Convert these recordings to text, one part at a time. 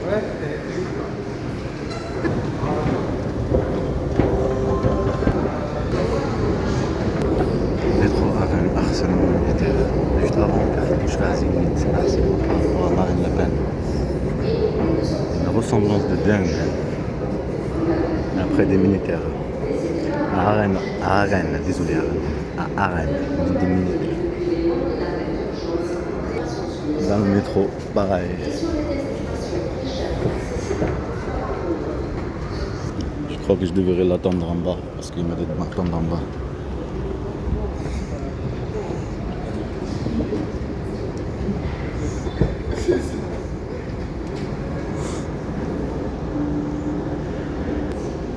مترو أفهم أحسن من الميتير juste avant مش غازي c'est أحسن par rapport à Marine Le Pen. Une ressemblance de dingue. Mais après des militaires. À Arène, désolé, à Arène, des militaires. Dans le métro, pareil. Je crois que je devrais l'attendre en bas parce qu'il m'a dit de m'attendre en bas.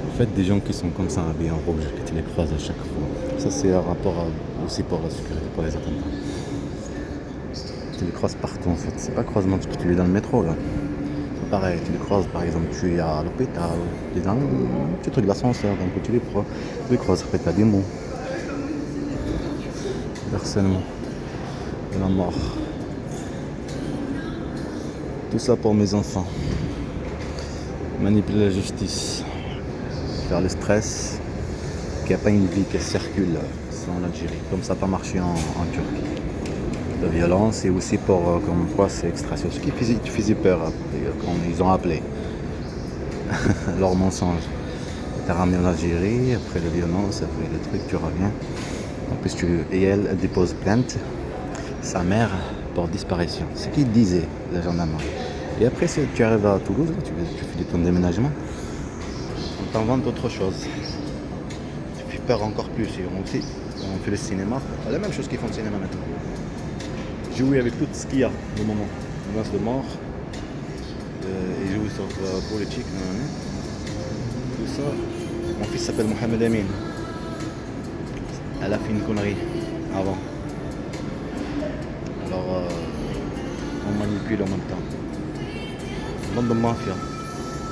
En fait, des gens qui sont comme ça habillés en rouge, que tu les croises à chaque fois. Ça, c'est un rapport aussi pour la sécurité, pour les attentats. Tu les croises partout en fait. C'est pas croisement que tu es dans le métro là. C'est pareil, tu les croises par exemple, tu es à l'hôpital, tu es dans un petit truc d'ascenseur, donc tu les croises, après tu as des mots. Harcèlement, de la mort. Tout ça pour mes enfants. Manipuler la justice. Faire le stress, qu'il n'y a pas une vie qui circule en Algérie, comme ça n'a pas marché en Turquie. De violence et aussi pour comme quoi c'est extradition. Ce qui faisait peur quand ils ont appelé leur mensonge. Tu as ramené en Algérie, après la violence, après le truc, tu reviens. En plus, elle dépose plainte, sa mère, pour disparition. Ce qu'ils disaient, la gendarmerie. Et après, si tu arrives à Toulouse, tu fais ton déménagement. On t'invente autre chose. Tu fais peur encore plus. On fait le cinéma. C'est la même chose qu'ils font le cinéma maintenant. Jouer avec tout ce qu'il y a au moment. Menace de mort. Et jouer sur politique. Tout ça. Mon fils s'appelle Mohamed Amin. Elle a fait une connerie avant. Alors on manipule en même temps. Bande de mafia.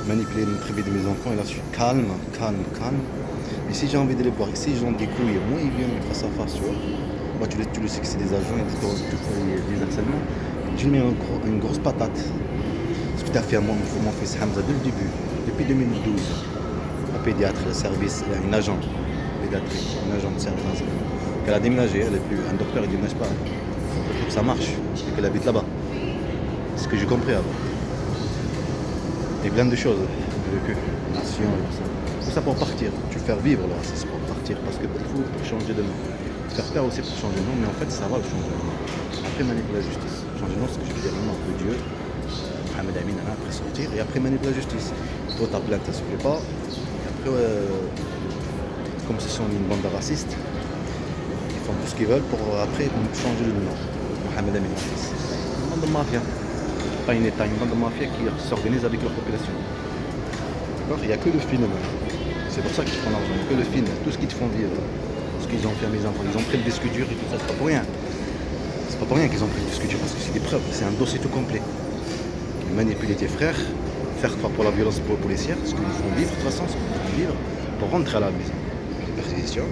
Manipuler notre vie de mes enfants, et là je suis calme. Et si j'ai envie de les voir, si ils ont des couilles, moi ils viennent face à face, tu vois. Moi tu le sais que c'est des agents, tu fais des harcèlements, tu lui mets une grosse patate. Ce que tu as fait à mon fils Hamza dès le début, depuis 2012, un pédiatre, le service, une agent pédiatrique, une agent de service. Elle a déménagé, elle est plus, un docteur il déménage pas. Il faut que ça marche, et qu'elle habite là-bas. C'est ce que j'ai compris avant. Et plein de choses, vécu, nation et tout ça. Tout ça pour partir, tu faire vivre là, c'est pour partir, parce qu'il faut changer de nom. Faire peur aussi pour changer de nom, mais en fait ça va le changer de nom. Après manipuler la justice. Changer de nom, c'est ce que je veux dire, le nom de Dieu, Mohamed Amin, après sortir, et après manipuler la justice. Toi ta plainte, ça ne se fait pas, et après, comme ce sont une bande de racistes, ils font tout ce qu'ils veulent pour après changer de nom. Mohamed Amin, c'est une bande de mafia. Pas une État, une bande de mafia qui s'organise avec leur population. Il n'y a que le film. C'est pour ça qu'ils font l'argent. Il n'y a que le film. Tout ce qu'ils te font vivre. Ce qu'ils ont fait à mes enfants. Ils ont pris le disque dur et tout ça. C'est pas pour rien. C'est pas pour rien qu'ils ont pris le disque dur parce que c'est des preuves. C'est un dossier tout complet. Ils manipulent tes frères, faire croire pour la violence policière, ce qu'ils font vivre de toute façon, ce qu'ils font vivre pour rentrer à la maison. Les perquisitions.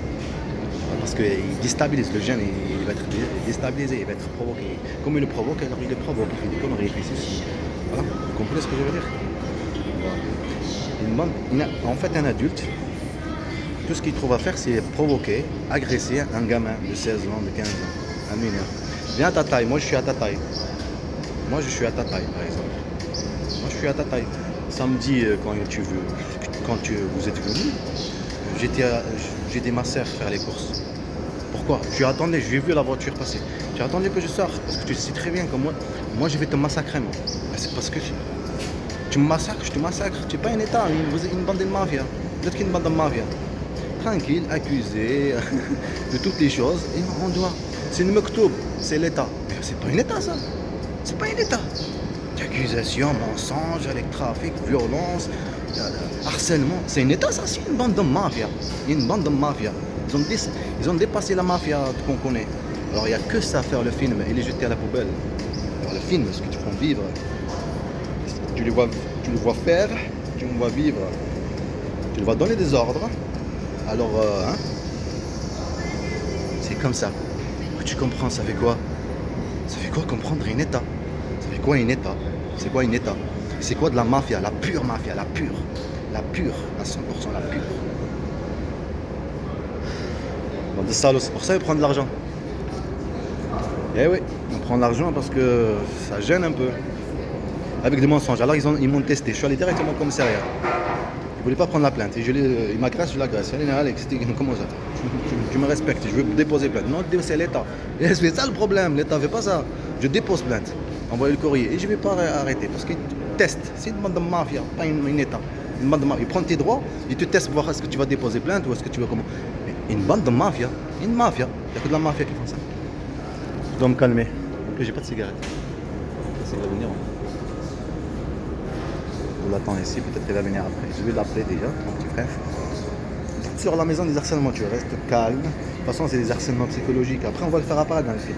Parce qu'ils déstabilisent le jeune, il va être déstabilisé, il va être provoqué. Comme il le provoque, alors il le provoque, il fait des conneries, il fait ceci. Voilà, vous comprenez ce que je veux dire? Voilà. En fait, un adulte, tout ce qu'il trouve à faire, c'est provoquer, agresser un gamin de 16 ans, de 15 ans, un mineur. Viens à ta taille, moi je suis à ta taille. Moi je suis à ta taille, par exemple. Moi je suis à ta taille. Samedi, quand vous êtes venus, j'étais ma sœur faire les courses. Pourquoi? Tu attendais, j'ai vu la voiture passer. Tu attendais que je sorte, parce que tu sais très bien que moi je vais te massacrer. Moi. C'est parce que tu me massacres, je te massacre. Tu n'es pas un État, vous êtes une bande de mafia. Vous êtes qu'une bande de mafia. Tranquille, accusé de toutes les choses. Et on doit. C'est une mektoub, c'est l'État. Mais c'est pas un État ça. C'est pas un État. Accusation, mensonge, avec trafic, violence, harcèlement. C'est un État ça, c'est une bande de mafia. Une bande de mafia. Ils ont dépassé la mafia qu'on connaît. Alors il n'y a que ça à faire le film et les jeter à la poubelle. Alors le film, ce que tu font vivre, tu le vois faire, tu le vois vivre, tu le vois donner des ordres. Alors, c'est comme ça. Tu comprends, ça fait quoi? Ça fait quoi comprendre un État? Ça fait quoi un État? C'est quoi un État? C'est quoi de la mafia? La pure mafia, la pure. La pure, à 100% la pure. Bon, de salauds, c'est pour ça qu'ils prennent de l'argent. Eh oui, on prend de l'argent parce que ça gêne un peu. Avec des mensonges. Alors ils m'ont testé. Je suis allé directement au commissariat. Je voulais pas prendre la plainte. Il m'agresse, je l'agresse. Alex, comment ça? Tu me respectes, je veux déposer plainte. Non, c'est l'État. C'est ça le problème, l'État ne fait pas ça. Je dépose plainte. Envoyer le courrier. Et je ne vais pas arrêter parce qu'ils testent. C'est une bande de mafia, pas une État. Une bande de mafia. Ils prennent tes droits, ils te testent pour voir est-ce que tu vas déposer plainte ou est-ce que tu vas comment. Mais une bande de mafia, une mafia. Il n'y a que de la mafia qui font ça. Je dois me calmer. En plus, j'ai pas de cigarette. Ça va venir. On l'attend ici, peut-être qu'il va venir après. Je vais l'appeler déjà, mon petit frère. Sur la maison des harcèlements, tu restes calme. De toute façon, c'est des harcèlements psychologiques. Après, on va le faire apparaître dans le film.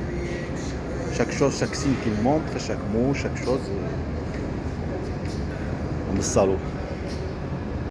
Chaque chose, chaque signe qu'il montre, chaque mot, chaque chose. On est salaud.